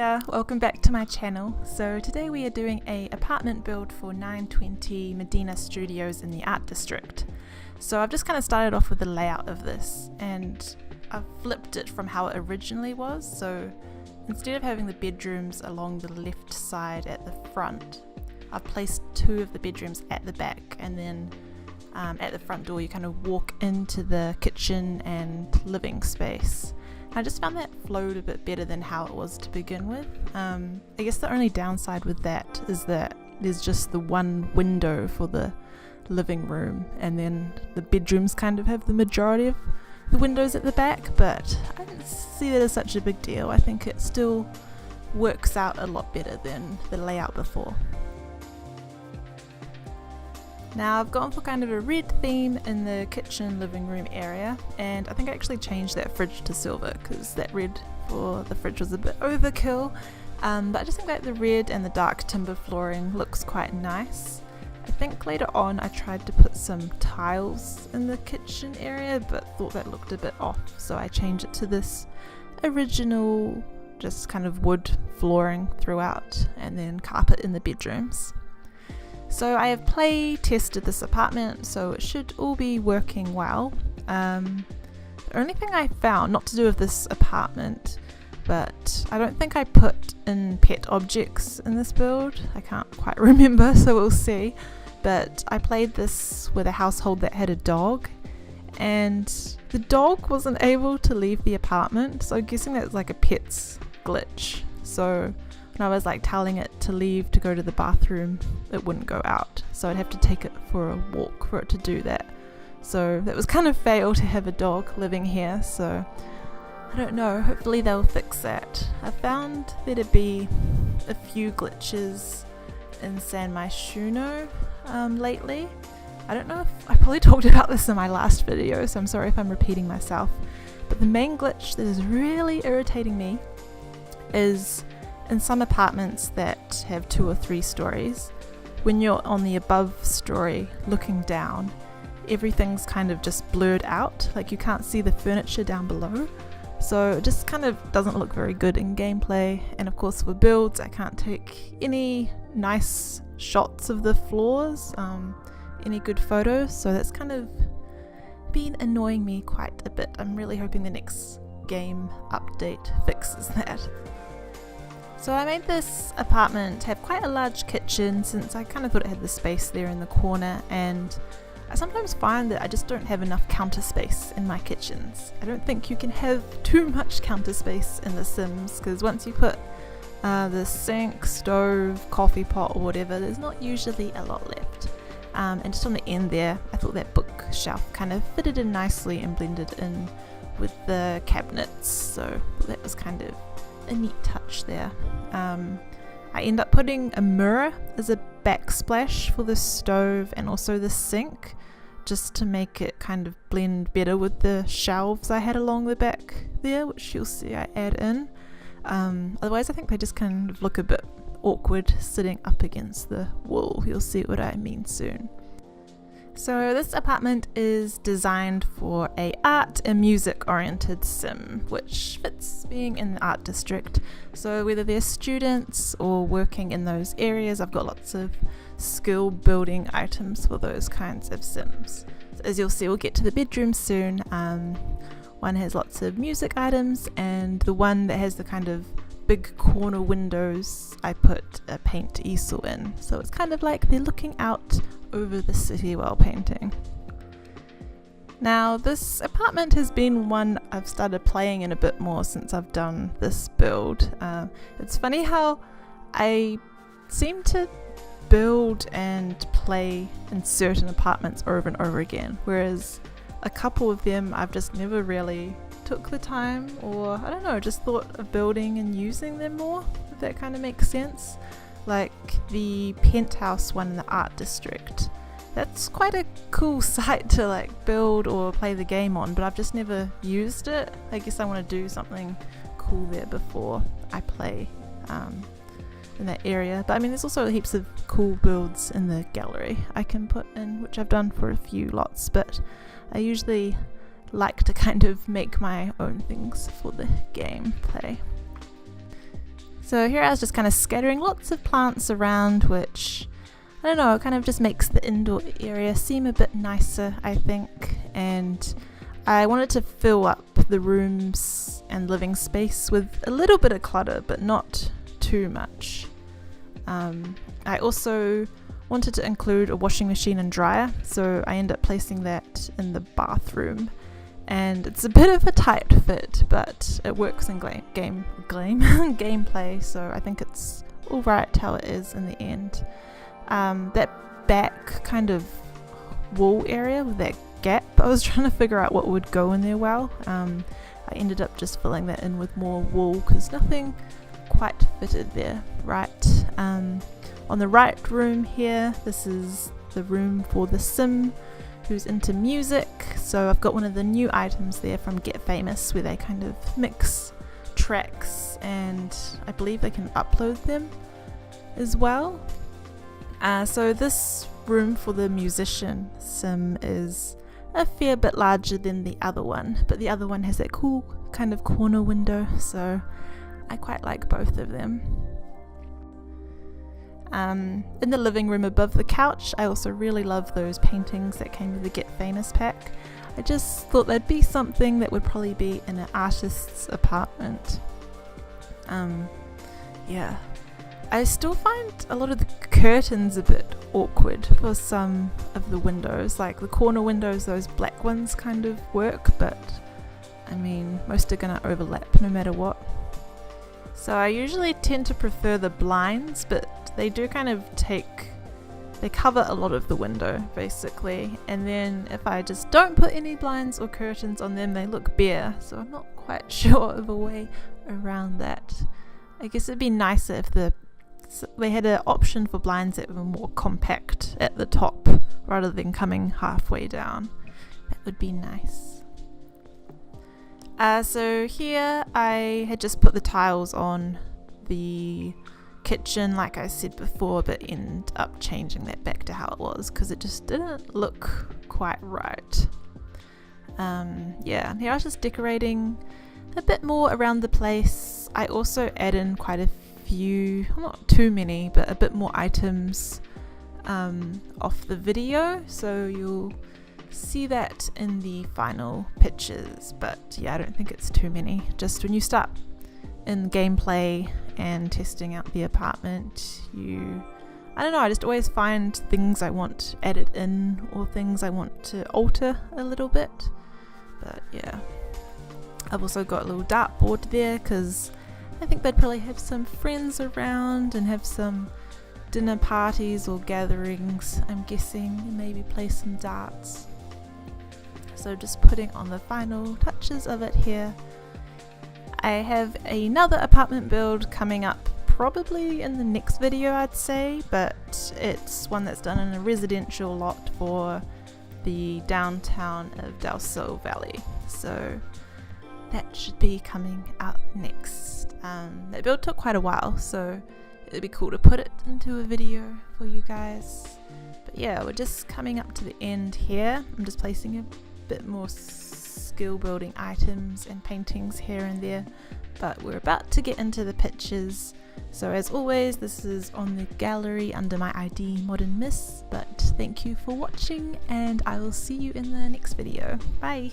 Hiya, welcome back to my channel. So today we are doing a apartment build for 920 Medina Studios in the Art District. So I've just kind of started off with the layout of this and I've flipped it from how it originally was. So instead of having the bedrooms along the left side at the front, I've placed two of the bedrooms at the back, and then at the front door you kind of walk into the kitchen and living space. I just found that flowed a bit better than how it was to begin with. I guess the only downside with that is that there's just the one window for the living room, and then the bedrooms kind of have the majority of the windows at the back, but I didn't see that as such a big deal. I think it still works out a lot better than the layout before. Now I've gone for kind of a red theme in the kitchen living room area, and I think I actually changed that fridge to silver because that red for the fridge was a bit overkill, but I just think that the red and the dark timber flooring looks quite nice. I think later on I tried to put some tiles in the kitchen area but thought that looked a bit off, so I changed it to this original just kind of wood flooring throughout and then carpet in the bedrooms. So I have play tested this apartment, so it should all be working well. The only thing I found, not to do with this apartment, but I don't think I put in pet objects in this build. I can't quite remember, so we'll see. But I played this with a household that had a dog, and the dog wasn't able to leave the apartment, so I'm guessing that's like a pet's glitch. So when I was like telling it to leave to go to the bathroom, it wouldn't go out, so I'd have to take it for a walk for it to do that. So that was kind of fail to have a dog living here, so I don't know, hopefully they'll fix that. I found there to be a few glitches in San Myshuno lately. I don't know if I probably talked about this in my last video, so I'm sorry if I'm repeating myself, but the main glitch that is really irritating me is in some apartments that have 2 or 3 stories, when you're on the above story looking down, everything's kind of just blurred out, like you can't see the furniture down below, so it just kind of doesn't look very good in gameplay. And of course for builds I can't take any nice shots of the floors, any good photos, so that's kind of been annoying me quite a bit. I'm really hoping the next game update fixes that. So I made this apartment have quite a large kitchen since I kind of thought it had the space there in the corner, and I sometimes find that I just don't have enough counter space in my kitchens. I don't think you can have too much counter space in The Sims, because once you put the sink, stove, coffee pot or whatever, there's not usually a lot left. And just on the end there, I thought that bookshelf kind of fitted in nicely and blended in with the cabinets, so that was kind of a neat touch there. I end up putting a mirror as a backsplash for the stove and also the sink, just to make it kind of blend better with the shelves I had along the back there, which you'll see I add in. Otherwise I think they just kind of look a bit awkward sitting up against the wall. You'll see what I mean soon. So this apartment is designed for a art and music oriented sim, which fits being in the art district. So whether they're students or working in those areas, I've got lots of skill building items for those kinds of sims. So as you'll see, we'll get to the bedroom soon. One has lots of music items, and the one that has the kind of big corner windows, I put a paint easel in. So it's kind of like they're looking out over the city while painting. Now this apartment has been one I've started playing in a bit more since I've done this build. It's funny how I seem to build and play in certain apartments over and over again, whereas a couple of them I've just never really took the time, or I don't know, just thought of building and using them more, if that kind of makes sense. Like the penthouse one in the art district, that's quite a cool site to like build or play the game on, but I've just never used it. I guess I want to do something cool there before I play in that area. But I mean, there's also heaps of cool builds in the gallery I can put in, which I've done for a few lots, but I usually like to kind of make my own things for the gameplay. So here I was just kind of scattering lots of plants around, which, I don't know, it kind of just makes the indoor area seem a bit nicer, I think. And I wanted to fill up the rooms and living space with a little bit of clutter, but not too much. I also wanted to include a washing machine and dryer, so I ended up placing that in the bathroom. And it's a bit of a tight fit, but it works in gameplay, so I think it's alright how it is in the end. That back kind of wall area with that gap, I was trying to figure out what would go in there well. I ended up just filling that in with more wool because nothing quite fitted there right. On the right room here, this is the room for the sim who's into music, so I've got one of the new items there from Get Famous where they kind of mix tracks and I believe they can upload them as well. So this room for the musician sim is a fair bit larger than the other one, but the other one has that cool kind of corner window, so I quite like both of them. In the living room above the couch, I also really love those paintings that came with the Get Famous pack. I just thought that'd be something that would probably be in an artist's apartment. Yeah. I still find a lot of the curtains a bit awkward for some of the windows. Like the corner windows, those black ones kind of work, but I mean, most are gonna overlap no matter what. So I usually tend to prefer the blinds, but they do kind of they cover a lot of the window basically, and then if I just don't put any blinds or curtains on them, they look bare, so I'm not quite sure of a way around that. I guess it'd be nicer if they had an option for blinds that were more compact at the top rather than coming halfway down. That would be nice. So here I had just put the tiles on the kitchen like I said before, but ended up changing that back to how it was because it just didn't look quite right. Yeah, here I was just decorating a bit more around the place. I also add in quite a few, not too many, but a bit more items off the video, so you'll see that in the final pictures, but yeah, I don't think it's too many. Just when you start in gameplay and testing out the apartment, I don't know, I just always find things I want added in or things I want to alter a little bit. But yeah, I've also got a little dartboard there because I think they'd probably have some friends around and have some dinner parties or gatherings, I'm guessing, and maybe play some darts. So just putting on the final touches of it here. I have another apartment build coming up probably in the next video, I'd say, but it's one that's done in a residential lot for the downtown of Del Sol Valley, so that should be coming out next. That build took quite a while, so it'd be cool to put it into a video for you guys. But yeah, we're just coming up to the end here. I'm just placing a bit more skill building items and paintings here and there, but we're about to get into the pictures. So as always, this is on the gallery under my ID ModernMiss, but thank you for watching and I will see you in the next video. Bye!